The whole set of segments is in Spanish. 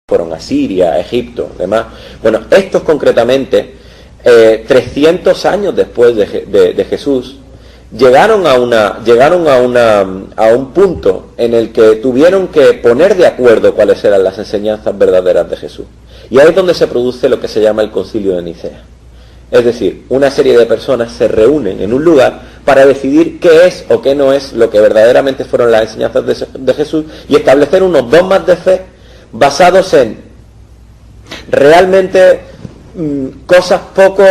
fueron a Siria, a Egipto, demás. Bueno, estos concretamente, 300 años después de Jesús, llegaron a un punto en el que tuvieron que poner de acuerdo cuáles eran las enseñanzas verdaderas de Jesús. Y ahí es donde se produce lo que se llama el Concilio de Nicea. Es decir, una serie de personas se reúnen en un lugar para decidir qué es o qué no es lo que verdaderamente fueron las enseñanzas de Jesús, y establecer unos dogmas de fe basados en realmente cosas poco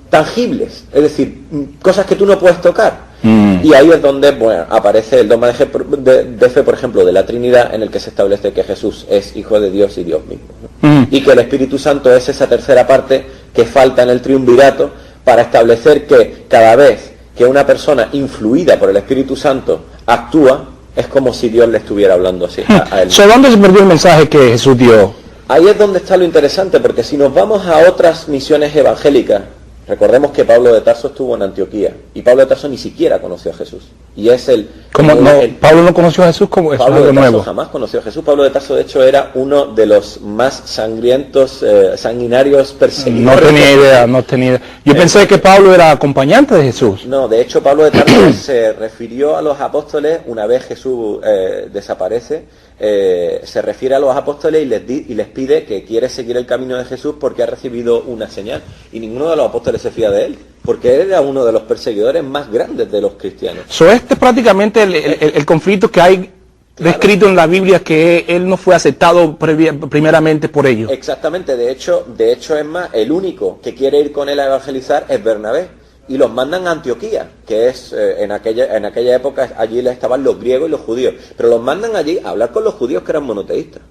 tangibles, es decir, cosas que tú no puedes tocar. Y ahí es donde aparece el dogma de fe, por ejemplo, de la Trinidad, en el que se establece que Jesús es Hijo de Dios y Dios mismo, ¿no? Y que el Espíritu Santo es esa tercera parte que falta en el triunvirato, para establecer que cada vez que una persona influida por el Espíritu Santo actúa, es como si Dios le estuviera hablando así a él. ¿Dónde se perdió el mensaje que Jesús dio? Ahí es donde está lo interesante, porque si nos vamos a otras misiones evangélicas, recordemos que Pablo de Tarso estuvo en Antioquía, y Pablo de Tarso ni siquiera conoció a Jesús. Y es Pablo no conoció a Jesús, como es algo nuevo. Jamás conoció a Jesús. Pablo de Tarso, de hecho, era uno de los más sangrientos, sanguinarios perseguidores. No tenía idea. Yo pensé que Pablo era acompañante de Jesús. No, de hecho, Pablo de Tarso se refirió a los apóstoles una vez Jesús desaparece. Se refiere a los apóstoles y les pide que quiere seguir el camino de Jesús porque ha recibido una señal. Y ninguno de los apóstoles se fía de él, porque él era uno de los perseguidores más grandes de los cristianos. Este es prácticamente el conflicto que hay descrito en la Biblia, que él no fue aceptado primeramente por ellos. Exactamente, de hecho es más, el único que quiere ir con él a evangelizar es Bernabé, y los mandan a Antioquía, que es en aquella época allí estaban los griegos y los judíos, pero los mandan allí a hablar con los judíos, que eran monoteístas.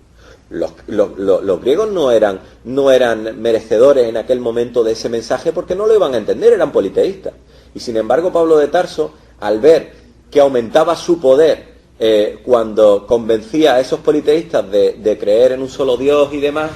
Los griegos no eran merecedores en aquel momento de ese mensaje, porque no lo iban a entender, eran politeístas. Y sin embargo, Pablo de Tarso, al ver que aumentaba su poder cuando convencía a esos politeístas de creer en un solo Dios y demás,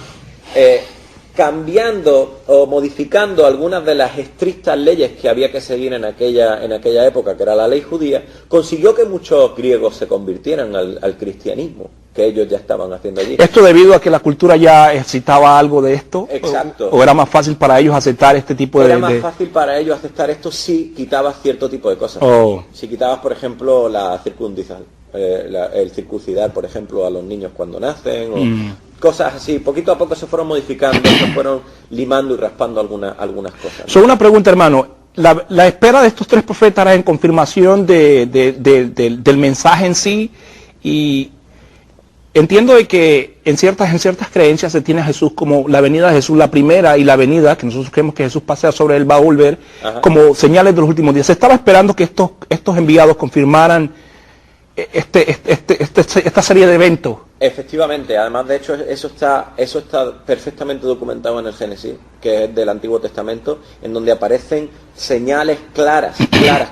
cambiando o modificando algunas de las estrictas leyes que había que seguir en aquella época, que era la ley judía, consiguió que muchos griegos se convirtieran al cristianismo, que ellos ya estaban haciendo allí. ¿Esto debido a que la cultura ya excitaba algo de esto? Exacto. ¿O era más fácil para ellos aceptar este tipo de...? Era más fácil para ellos aceptar esto si quitabas cierto tipo de cosas. Si quitabas, por ejemplo, la circuncisión, el circuncidar, por ejemplo, a los niños cuando nacen, o cosas así. Poquito a poco se fueron modificando, se fueron limando y raspando algunas cosas, ¿no? Una pregunta, hermano. La espera de estos tres profetas era en confirmación del mensaje en sí, y entiendo de que en ciertas creencias se tiene a Jesús como la venida de Jesús, la primera, y la venida, que nosotros creemos que Jesús pasea sobre él, va a volver, como señales de los últimos días. Se estaba esperando que estos enviados confirmaran esta serie de eventos. Efectivamente, además de hecho eso está perfectamente documentado en el Génesis, que es del Antiguo Testamento, en donde aparecen señales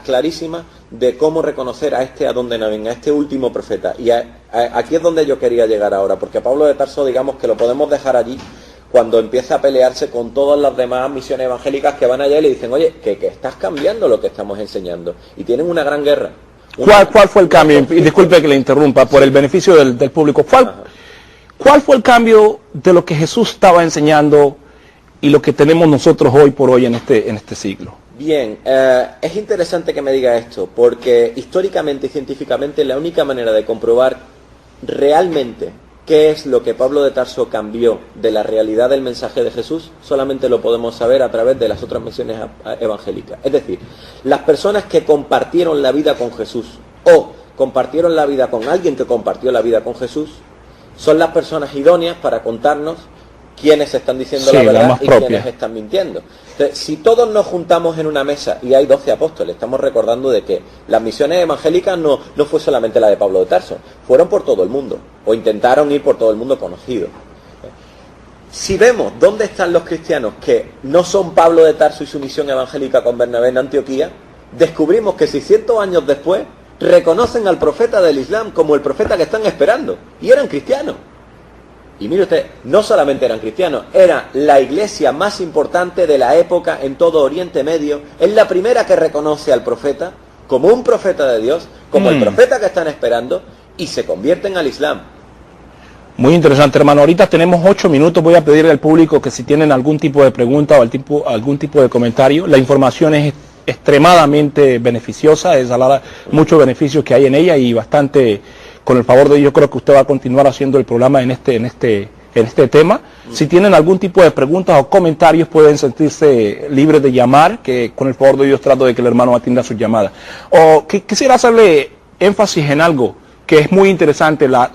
clarísimas de cómo reconocer a este Adón-Denabín, a este último profeta. Y aquí es donde yo quería llegar ahora, porque Pablo de Tarso, digamos que lo podemos dejar allí cuando empieza a pelearse con todas las demás misiones evangélicas que van allá y le dicen, oye, que estás cambiando lo que estamos enseñando, y tienen una gran guerra. ¿Cuál fue el cambio? Y disculpe que le interrumpa, por el beneficio del público. ¿Cuál fue el cambio de lo que Jesús estaba enseñando y lo que tenemos nosotros hoy por hoy en este siglo? Bien, es interesante que me diga esto, porque históricamente y científicamente la única manera de comprobar realmente qué es lo que Pablo de Tarso cambió de la realidad del mensaje de Jesús, solamente lo podemos saber a través de las otras misiones evangélicas. Es decir, las personas que compartieron la vida con Jesús o compartieron la vida con alguien que compartió la vida con Jesús, son las personas idóneas para contarnos quiénes están diciendo la verdad y quiénes están mintiendo. Entonces, si todos nos juntamos en una mesa y hay 12 apóstoles, estamos recordando de que las misiones evangélicas no fue solamente la de Pablo de Tarso, fueron por todo el mundo, o intentaron ir por todo el mundo conocido. Si vemos dónde están los cristianos que no son Pablo de Tarso y su misión evangélica con Bernabé en Antioquía, descubrimos que 600 años después reconocen al profeta del Islam como el profeta que están esperando, y eran cristianos. Y mire usted, no solamente eran cristianos, era la iglesia más importante de la época en todo Oriente Medio. Es la primera que reconoce al profeta como un profeta de Dios, como el profeta que están esperando, y se convierten al Islam. Muy interesante, hermano. Ahorita tenemos 8 minutos. Voy a pedirle al público que si tienen algún tipo de pregunta o algún tipo de comentario. La información es extremadamente beneficiosa, es muchos beneficios que hay en ella y bastante, con el favor de Dios, creo que usted va a continuar haciendo el programa en este tema. Si tienen algún tipo de preguntas o comentarios, pueden sentirse libres de llamar, que con el favor de Dios trato de que el hermano atienda sus llamadas. O quisiera hacerle énfasis en algo que es muy interesante, la